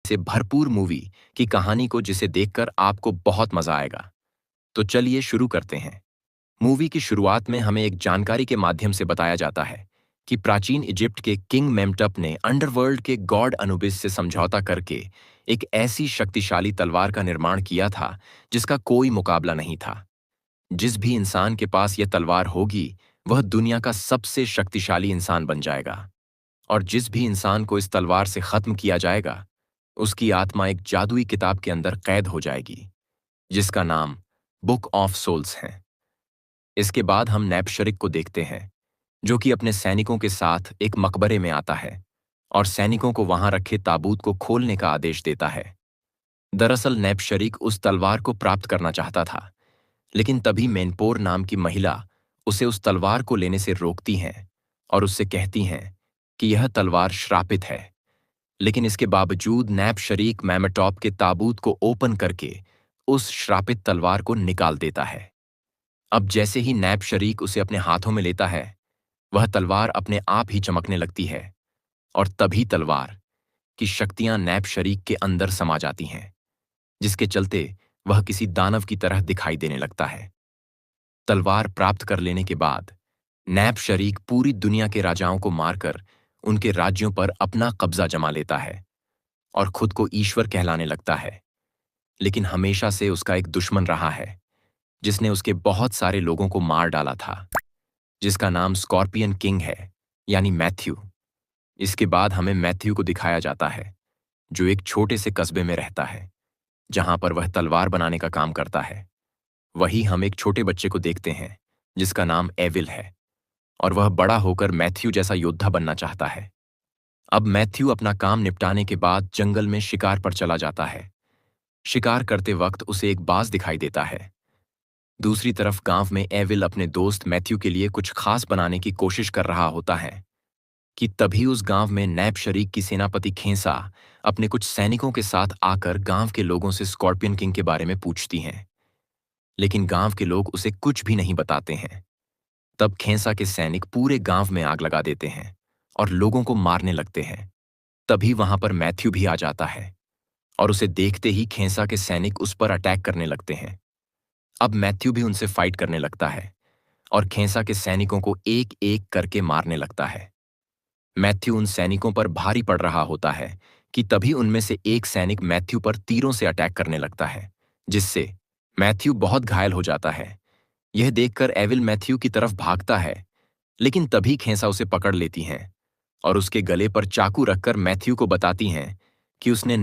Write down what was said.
से भरपूर मूवी की कहानी को जिसे देखकर आपको बहुत मजा आएगा। तो चलिए शुरू करते हैं। मूवी की शुरुआत में हमें एक जानकारी के माध्यम से बताया जाता है कि प्राचीन इजिप्ट के किंग मेमटप ने अंडरवर्ल्ड के गॉड अनुबिस से समझौता करके एक ऐसी शक्तिशाली तलवार का निर्माण किया था जिसका कोई मुकाबला नहीं था। जिस भी इंसान के पास यह तलवार होगी वह दुनिया का सबसे शक्तिशाली इंसान बन जाएगा। और जिस भी इंसान को इस तलवार से खत्म किया जाएगा उसकी आत्मा एक जादुई किताब के अंदर कैद हो जाएगी जिसका नाम बुक ऑफ सोल्स है। इसके बाद हम नैपशरिक को देखते हैं जो कि अपने सैनिकों के साथ एक मकबरे में आता है और सैनिकों को वहां रखे ताबूत को खोलने का आदेश देता है। दरअसल नैपशरिक उस तलवार को प्राप्त करना चाहता था, लेकिन तभी मेनपोर नाम की महिला उसे उस तलवार को लेने से रोकती हैं और उससे कहती हैं कि यह तलवार श्रापित है। लेकिन इसके बावजूद नैपशरीक मैमेटॉप के ताबूत को ओपन करके उस श्रापित तलवार को निकाल देता है। अब जैसे ही नैपशरीक उसे अपने हाथों में लेता है वह तलवार अपने आप ही चमकने लगती है और तभी तलवार की शक्तियां नैपशरीक के अंदर समा जाती हैं, जिसके चलते वह किसी दानव की तरह दिखाई देने लगता है। तलवार प्राप्त कर लेने के बाद नैपशरीक पूरी दुनिया के राजाओं को मारकर उनके राज्यों पर अपना कब्जा जमा लेता है और खुद को ईश्वर कहलाने लगता है। लेकिन हमेशा से उसका एक दुश्मन रहा है जिसने उसके बहुत सारे लोगों को मार डाला था, जिसका नाम स्कॉर्पियन किंग है, यानी मैथ्यू। इसके बाद हमें मैथ्यू को दिखाया जाता है जो एक छोटे से कस्बे में रहता है जहां पर वह तलवार बनाने का काम करता है। वही हम एक छोटे बच्चे को देखते हैं जिसका नाम एविल है और वह बड़ा होकर मैथ्यू जैसा योद्धा बनना चाहता है। अब मैथ्यू अपना काम निपटाने के बाद जंगल में शिकार पर चला जाता है। शिकार करते वक्त उसे एक बाज दिखाई देता है। दूसरी तरफ गांव में एविल अपने दोस्त मैथ्यू के लिए कुछ खास बनाने की कोशिश कर रहा होता है कि तभी उस गांव में नैपशरीक की सेनापति खेंसा अपने कुछ सैनिकों के साथ आकर गांव के लोगों से स्कॉर्पियन किंग के बारे में पूछती हैं, लेकिन गांव के लोग उसे कुछ भी नहीं बताते हैं। तब खेंसा के सैनिक पूरे गांव में आग लगा देते हैं और लोगों को मारने लगते हैं। तभी वहां पर मैथ्यू भी आ जाता है और उसे देखते ही खेंसा के सैनिक उस पर अटैक करने लगते हैं। अब मैथ्यू भी उनसे फाइट करने लगता है और खेंसा के सैनिकों को एक एक करके मारने लगता है। मैथ्यू उन सैनिकों पर भारी पड़ रहा होता है कि तभी उनमें से एक सैनिक मैथ्यू पर तीरों से अटैक करने लगता है, जिससे मैथ्यू बहुत घायल हो जाता है। यह देखकर एविल मैथ्यू की तरफ भागता है, लेकिन तभी खेंसा उसे पकड़ लेती हैं और उसके गले पर चाकू रखकर मैथ्यू को बताती हैं कि उसने